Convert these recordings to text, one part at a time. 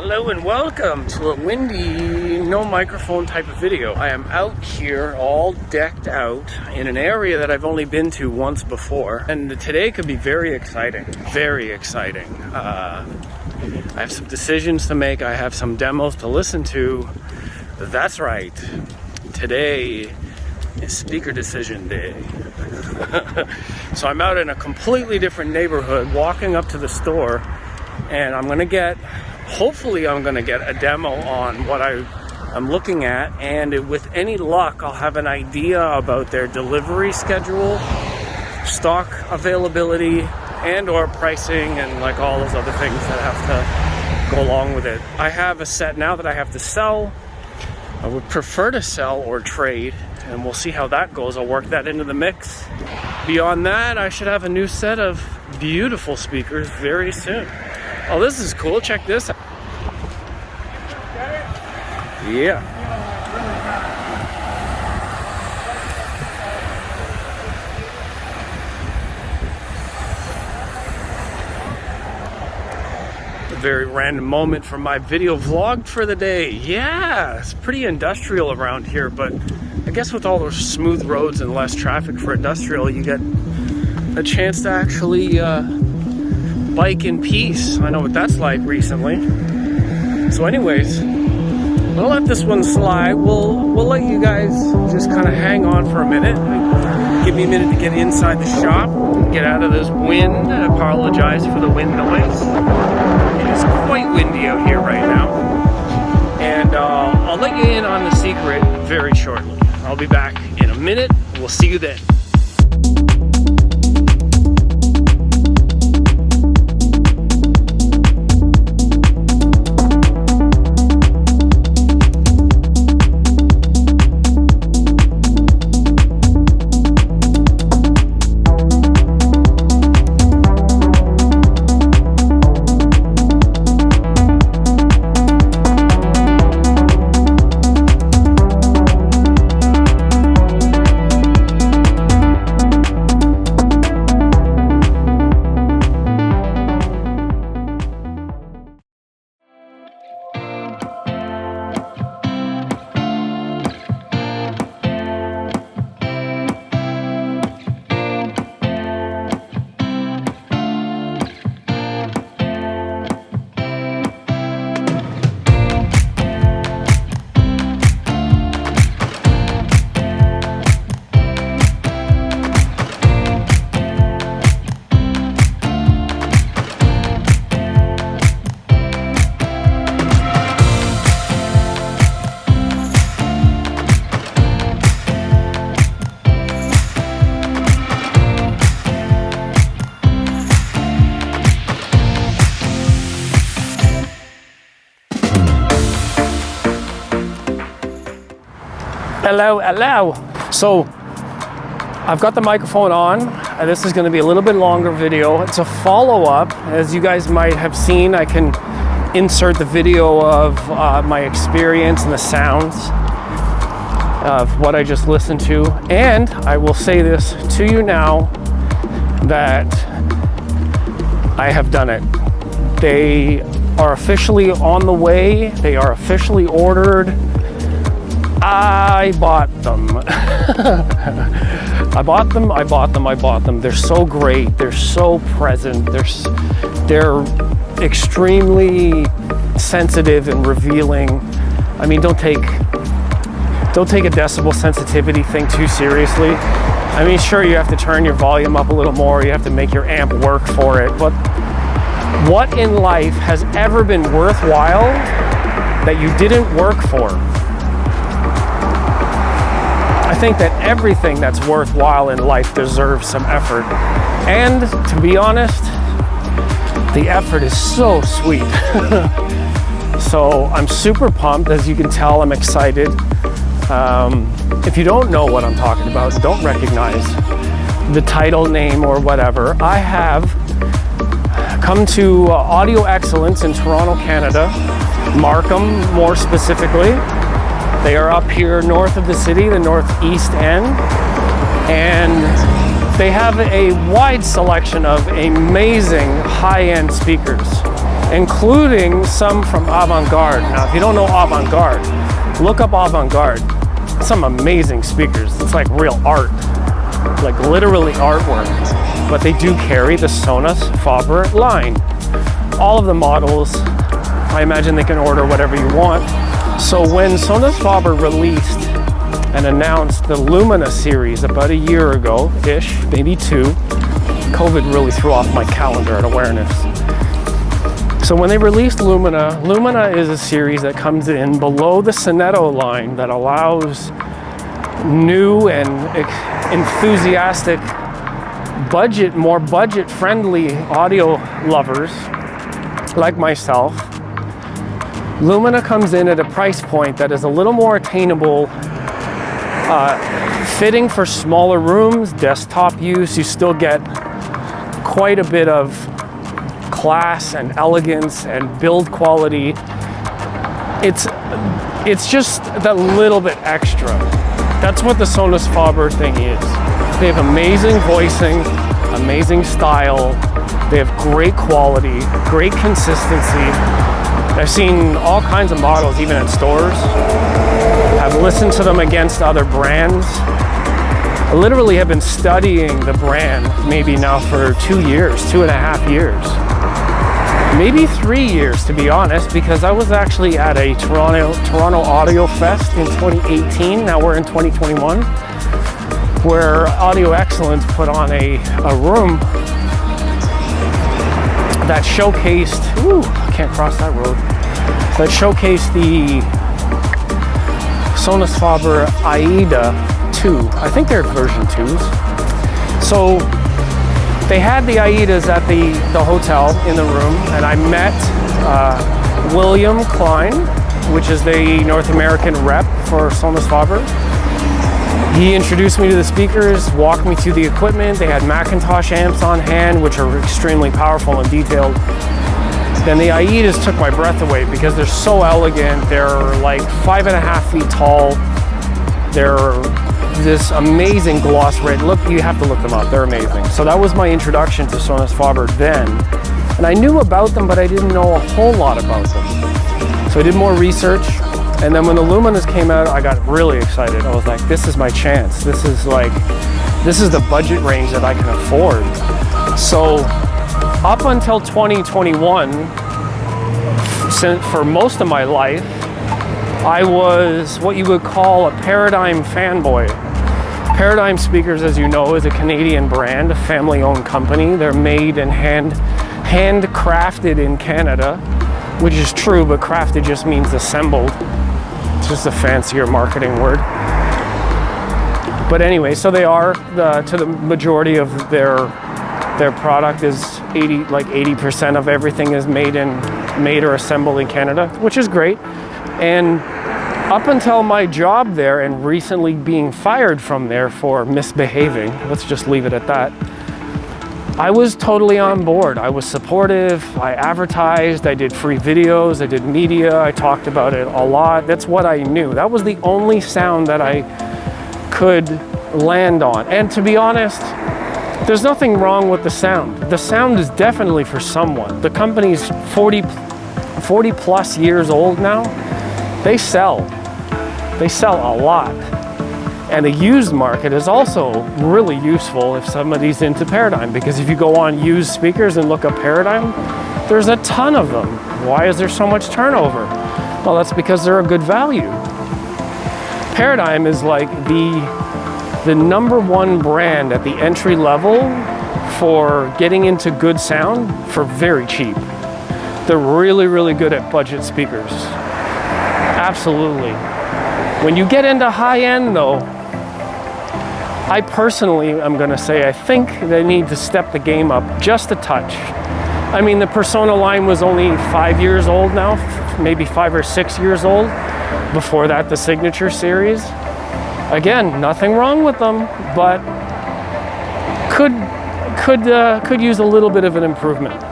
Hello and welcome to a windy, no microphone type of video. I am out here all decked out in an area that I've only been to once before. And today could be very exciting, very exciting. I have some decisions to make. I have some demos to listen to. That's right. Today is speaker decision day. So I'm out in a completely different neighborhood, walking up to the store, and hopefully I'm going to get a demo on what I'm looking at, and with any luck I'll have an idea about their delivery schedule, stock availability, and or pricing, and like all those other things that have to go along with it. I have a set now that I have to sell. I would prefer to sell or trade, and we'll see how that goes. I'll work that into the mix. Beyond that, I should have a new set of beautiful speakers very soon. Oh, this is cool. Check this out. Yeah. A very random moment from my video vlog for the day. Yeah, it's pretty industrial around here, but I guess with all those smooth roads and less traffic for industrial, you get a chance to actually bike in peace. I know what that's like recently. So anyways, we'll let this one slide. We'll let you guys just kind of hang on for a minute. Give me a minute to get inside the shop, get out of this wind. I apologize for the wind noise. It is quite windy out here right now. And I'll let you in on the secret very shortly. I'll be back in a minute. We'll see you then. Hello. So I've got the microphone on. This is going to be a little bit longer video. It's a follow-up. As you guys might have seen, I can insert the video of my experience and the sounds of what I just listened to. And I will say this to you now, that I have done it. They are officially on the way. They are officially ordered. I bought them. I bought them. They're so great. They're so present. They're extremely sensitive and revealing. I mean, don't take a decibel sensitivity thing too seriously. I mean, sure, you have to turn your volume up a little more. You have to make your amp work for it. But what in life has ever been worthwhile that you didn't work for? I think that everything that's worthwhile in life deserves some effort. And to be honest, the effort is so sweet. So I'm super pumped. As you can tell, I'm excited. If you don't know what I'm talking about, don't recognize the title, name, or whatever, I have come to Audio Excellence in Toronto, Canada, Markham more specifically. They are up here north of the city, the northeast end, and they have a wide selection of amazing high-end speakers. including some from Avant-Garde. Now, if you don't know Avant-Garde, look up Avant-Garde. Some amazing speakers. It's like real art, like literally artwork. But they do carry the Sonus Faber line. All of the models, I imagine they can order whatever you want. So when Sonus Faber released and announced the Lumina series about a year ago-ish, maybe two, COVID really threw off my calendar at awareness. So when they released Lumina, Lumina is a series that comes in below the Sonetto line that allows new and enthusiastic, more budget-friendly audio lovers like myself. Lumina comes in at a price point that is a little more attainable, fitting for smaller rooms, desktop use. You still get quite a bit of class and elegance and build quality. It's just that little bit extra. That's what the Sonus Faber thing is. They have amazing voicing, amazing style. They have great quality, great consistency. I've seen all kinds of models, even at stores. I've listened to them against other brands. I literally have been studying the brand maybe now for 2 years, 2.5 years. Maybe 3 years, to be honest, because I was actually at a Toronto Audio Fest in 2018. Now we're in 2021, where Audio Excellence put on a room that showcased, can't cross that road, that showcased the Sonus Faber AIDA 2. I think they're version 2s. So they had the AIDAs at the hotel in the room, and I met William Klein, which is the North American rep for Sonus Faber. He introduced me to the speakers, walked me through the equipment. They had Macintosh amps on hand, which are extremely powerful and detailed. Then the AIDAs took my breath away because they're so elegant. They're like 5.5 feet tall. They're this amazing gloss red. Look, you have to look them up. They're amazing. So that was my introduction to Sonus Faber then. And I knew about them, but I didn't know a whole lot about them. So I did more research. And then when the Luminas came out, I got really excited. I was like, this is my chance. This is the budget range that I can afford. So up until 2021, for most of my life, I was what you would call a Paradigm fanboy. Paradigm Speakers, as you know, is a Canadian brand, a family-owned company. They're made and handcrafted in Canada, which is true, but crafted just means assembled. It's just a fancier marketing word. But anyway, so they are to the majority of their product is 80% of everything is made or assembled in Canada, which is great. And up until my job there and recently being fired from there for misbehaving, let's just leave it at that, I was totally on board. I was supportive, I advertised, I did free videos, I did media, I talked about it a lot. That's what I knew. That was the only sound that I could land on. And to be honest, there's nothing wrong with the sound. The sound is definitely for someone. The company's 40 plus years old now. They sell a lot. And the used market is also really useful if somebody's into Paradigm, because if you go on used speakers and look up Paradigm, there's a ton of them. Why is there so much turnover? Well, that's because they're a good value. Paradigm is like the number one brand at the entry level for getting into good sound for very cheap. They're really, really good at budget speakers. Absolutely. When you get into high end though, I personally am going to say I think they need to step the game up just a touch. I mean, the Persona line was only 5 years old now, maybe 5 or 6 years old. Before that, the Signature series. Again, nothing wrong with them, but could use a little bit of an improvement,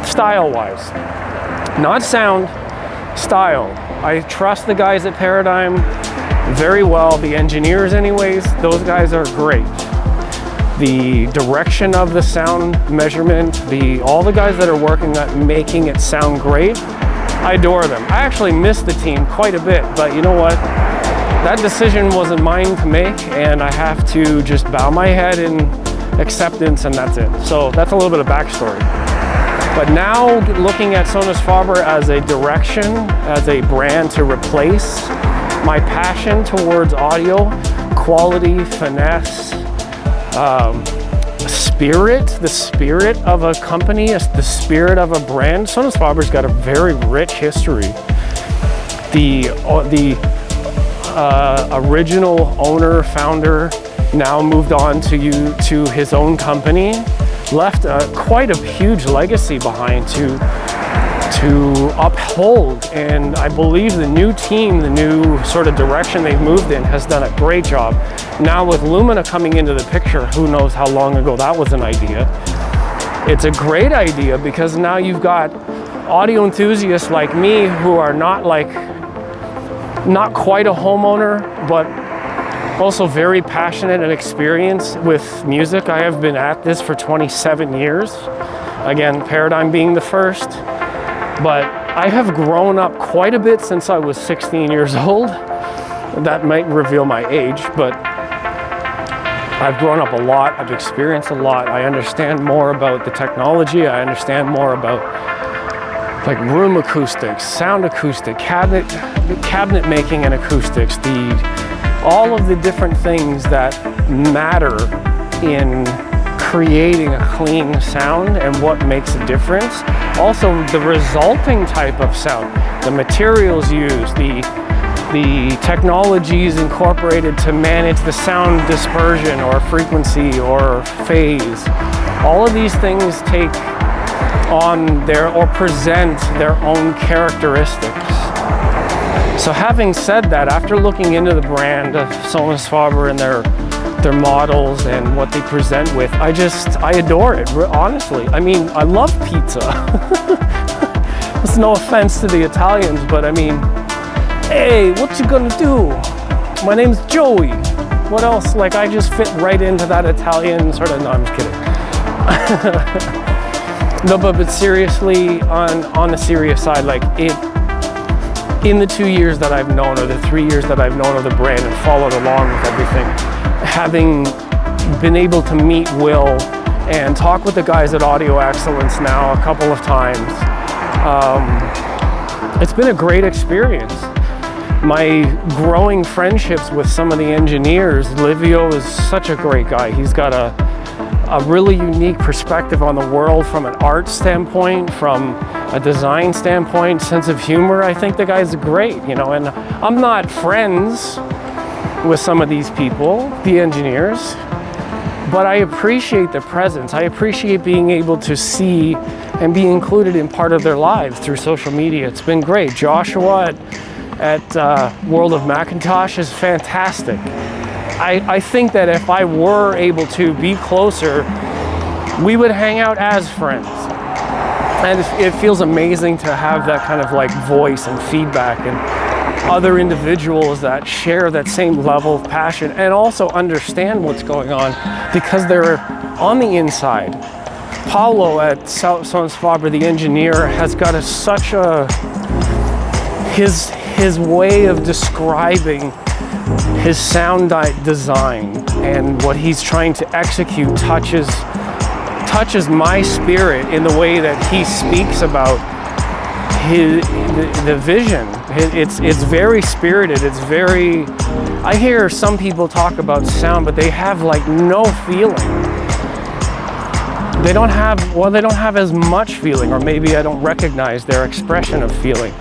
style-wise. Not sound, style. I trust the guys at Paradigm very well, the engineers anyways, those guys are great. the direction of the sound measurement, all the guys that are working at making it sound great. I adore them. I actually miss the team quite a bit, but you know what? That decision wasn't mine to make, and I have to just bow my head in acceptance, and that's it. So that's a little bit of backstory. But now looking at Sonus Faber as a direction, as a brand to replace my passion towards audio, quality, finesse, the spirit of a company, the spirit of a brand. Sonus Faber's got a very rich history. The original owner, founder, now moved on to his own company, left quite a huge legacy behind to uphold, and I believe the new team, the new sort of direction they've moved in has done a great job. Now with Lumina coming into the picture, who knows how long ago that was an idea. It's a great idea because now you've got audio enthusiasts like me who are not quite a homeowner, but also very passionate and experienced with music. I have been at this for 27 years. Again, Paradigm being the first. But I have grown up quite a bit since I was 16 years old. That might reveal my age, but I've grown up a lot. I've experienced a lot. I understand more about the technology. I understand more about like room acoustics, sound acoustic, cabinet making and acoustics, all of the different things that matter in creating a clean sound and what makes a difference. Also the resulting type of sound, the materials used, the technologies incorporated to manage the sound dispersion or frequency or phase. All of these things take on present their own characteristics. So having said that, after looking into the brand of Sonus Faber and their models and what they present with, I adore it, honestly. I mean, I love pizza. It's no offense to the Italians, but I mean, hey, what you gonna do? My name's Joey. What else? Like, I just fit right into that Italian sort of, no, I'm just kidding. No, but seriously, on the serious side, like in the 2 years that I've known, or the 3 years that I've known of the brand and followed along with everything, having been able to meet Will and talk with the guys at Audio Excellence now a couple of times, it's been a great experience. My growing friendships with some of the engineers, Livio is such a great guy. He's got a really unique perspective on the world from an art standpoint, from a design standpoint, sense of humor. I think the guy's great, you know, and I'm not friends with some of these people, the engineers, but I appreciate the presence. I appreciate being able to see and be included in part of their lives through social media. It's been great. Joshua at World of Macintosh is fantastic. I think that if I were able to be closer, we would hang out as friends. And it feels amazing to have that kind of like voice and feedback and other individuals that share that same level of passion and also understand what's going on because they're on the inside. Paolo at Sonus Faber, the engineer, has got his way of describing his sound design and what he's trying to execute touches my spirit in the way that he speaks about the vision. It's very spirited. It's very. I hear some people talk about sound, but they have like no feeling. They don't have as much feeling, or maybe I don't recognize their expression of feeling.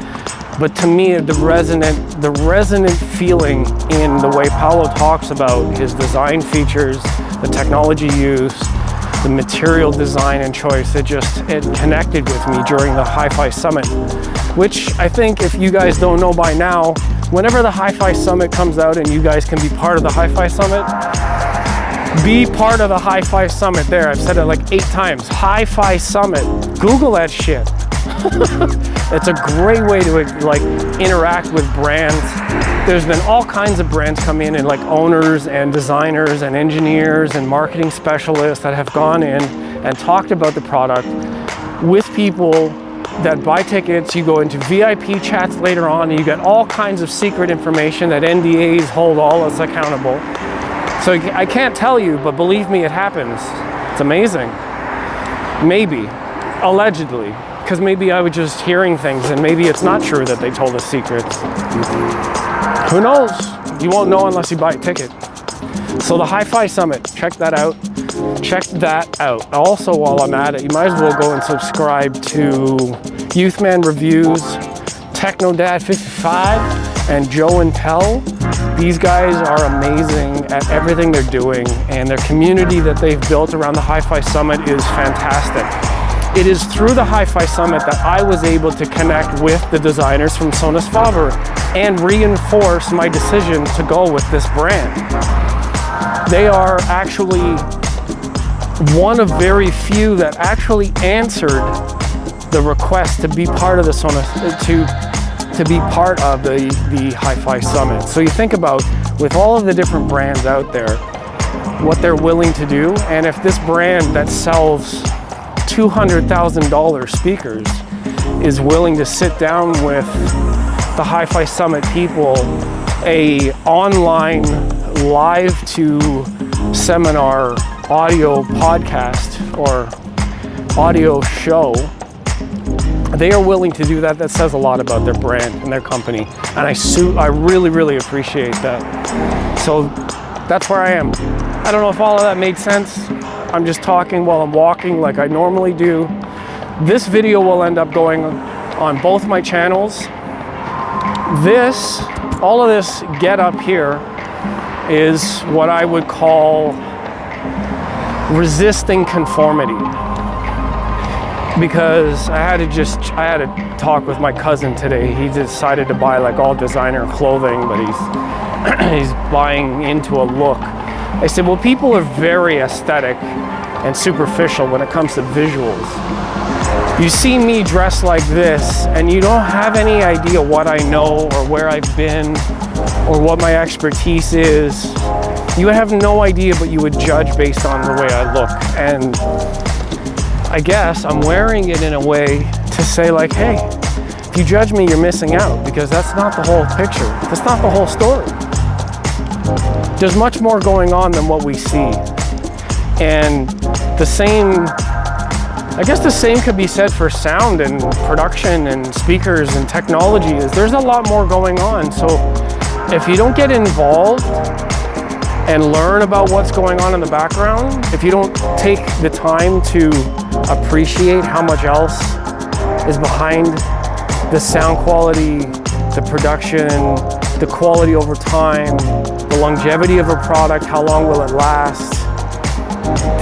But to me, the resonant feeling in the way Paolo talks about his design features, the technology used, the material design and choice, it connected with me during the Hi-Fi Summit, which I think if you guys don't know by now, whenever the Hi-Fi Summit comes out and you guys can be part of the Hi-Fi Summit, be part of the Hi-Fi Summit there. I've said it like 8 times. Hi-Fi Summit. Google that shit. It's a great way to like interact with brands. There's been all kinds of brands come in, and like owners and designers and engineers and marketing specialists that have gone in and talked about the product with people that buy tickets. You go into VIP chats later on, and you get all kinds of secret information that NDAs hold all us accountable. So I can't tell you, but believe me, it happens. It's amazing. Maybe, allegedly, because maybe I was just hearing things, and maybe it's not true that they told us secrets. Who knows? You won't know unless you buy a ticket. So the Hi-Fi Summit, check that out. Check that out. Also, while I'm at it, you might as well go and subscribe to Youthman Reviews, TechnoDad55, and Joe and Tell. These guys are amazing at everything they're doing, and their community that they've built around the Hi-Fi Summit is fantastic. It is through the Hi-Fi Summit that I was able to connect with the designers from Sonus Faber and reinforce my decision to go with this brand. They are actually one of very few that actually answered the request to be part of the Sonus, to be part of the Hi-Fi Summit. So you think about, with all of the different brands out there, what they're willing to do, and if this brand that sells $200,000 speakers is willing to sit down with the Hi-Fi Summit people, a online live to seminar audio podcast or audio show, they are willing to do that. That says a lot about their brand and their company, and I really, really appreciate that. So that's where I am. I don't know if all of that made sense. I'm just talking while I'm walking like I normally do. This video will end up going on both my channels. All of this get up here is what I would call resisting conformity. Because I had to talk with my cousin today. He decided to buy like all designer clothing, but he's buying into a look. I said, well, people are very aesthetic and superficial when it comes to visuals. You see me dressed like this, and you don't have any idea what I know or where I've been or what my expertise is. You have no idea, but you would judge based on the way I look. And I guess I'm wearing it in a way to say like, hey, if you judge me, you're missing out, because that's not the whole picture. That's not the whole story. There's much more going on than what we see. And the same could be said for sound and production and speakers and technology. There's a lot more going on. So if you don't get involved and learn about what's going on in the background, if you don't take the time to appreciate how much else is behind the sound quality, the production, the quality over time, the longevity of a product, how long will it last?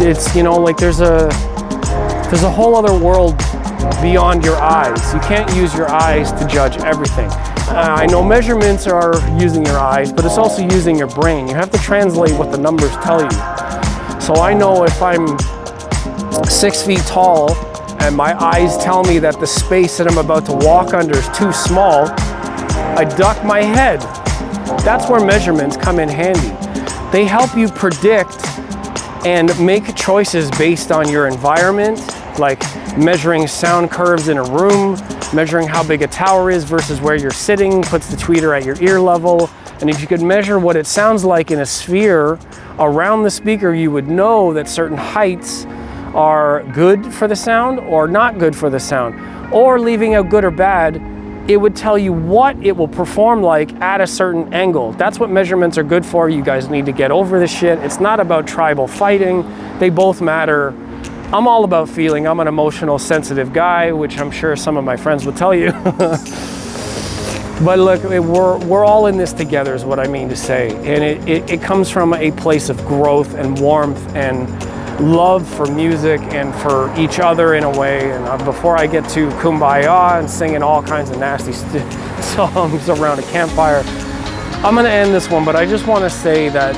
It's, like there's a whole other world beyond your eyes. You can't use your eyes to judge everything. I know measurements are using your eyes, but it's also using your brain. You have to translate what the numbers tell you. So I know if I'm 6 feet tall and my eyes tell me that the space that I'm about to walk under is too small, I duck my head. That's where measurements come in handy. They help you predict and make choices based on your environment, like measuring sound curves in a room, measuring how big a tower is versus where you're sitting, puts the tweeter at your ear level. And if you could measure what it sounds like in a sphere around the speaker, you would know that certain heights are good for the sound or not good for the sound. Or leaving out good or bad, it would tell you what it will perform like at a certain angle. That's what measurements are good for. You guys need to get over this shit. It's not about tribal fighting. They both matter. I'm all about feeling. I'm an emotional, sensitive guy, which I'm sure some of my friends would tell you. But look, we're all in this together is what I mean to say. And it comes from a place of growth and warmth and love for music and for each other in a way. And before I get to Kumbaya and singing all kinds of nasty songs around a campfire, I'm gonna end this one, but I just wanna say that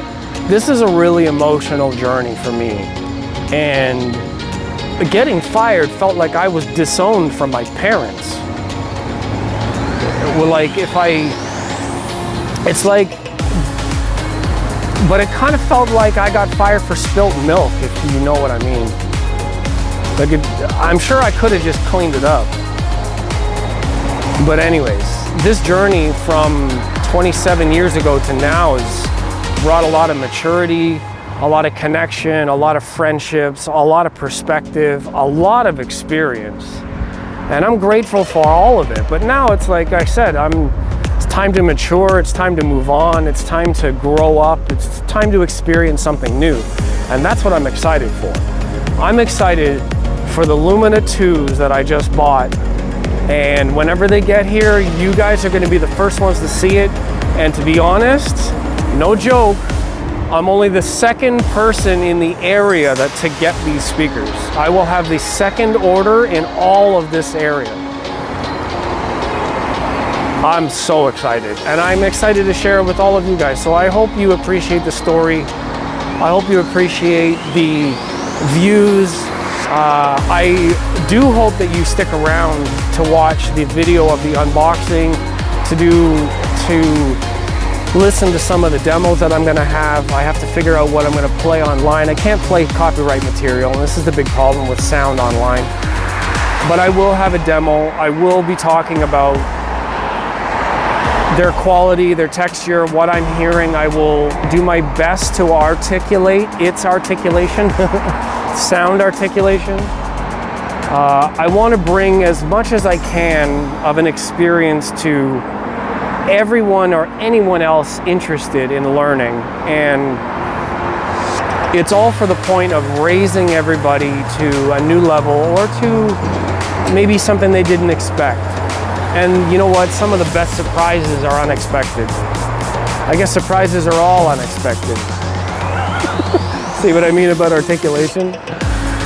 this is a really emotional journey for me. And getting fired felt like I was disowned from my parents. Well, like it's like, but it kind of felt like I got fired for spilt milk, if you know what I mean. Like, I'm sure I could have just cleaned it up. But anyways, this journey from 27 years ago to now has brought a lot of maturity, a lot of connection, a lot of friendships, a lot of perspective, a lot of experience. And I'm grateful for all of it. But now it's like I said, it's time to mature, it's time to move on, it's time to grow up, it's time to experience something new. And that's what I'm excited for. I'm excited for the Lumina 2s that I just bought. And whenever they get here, you guys are gonna be the first ones to see it. And to be honest, no joke, I'm only the second person in the area to get these speakers. I will have the second order in all of this area. I'm so excited, and I'm excited to share it with all of you guys. So I hope you appreciate the story. I hope you appreciate the views. I do hope that you stick around to watch the video of the unboxing, to listen to some of the demos that I'm gonna have. I have to figure out what I'm gonna play online. I can't play copyright material, and this is the big problem with sound online. But I will have a demo. I will be talking about their quality, their texture, what I'm hearing. I will do my best to articulate its articulation, sound articulation. I want to bring as much as I can of an experience to everyone or anyone else interested in learning. And it's all for the point of raising everybody to a new level or to maybe something they didn't expect. And you know what? Some of the best surprises are unexpected. I guess surprises are all unexpected. See what I mean about articulation?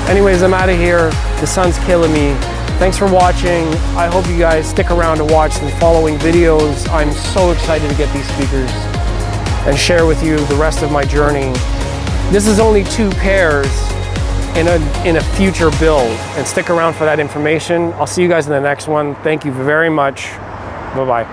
Anyways, I'm out of here. The sun's killing me. Thanks for watching. I hope you guys stick around to watch the following videos. I'm so excited to get these speakers and share with you the rest of my journey. This is only 2 pairs in a future build, and stick around for that information. I'll see you guys in the next one. Thank you very much. Bye-bye.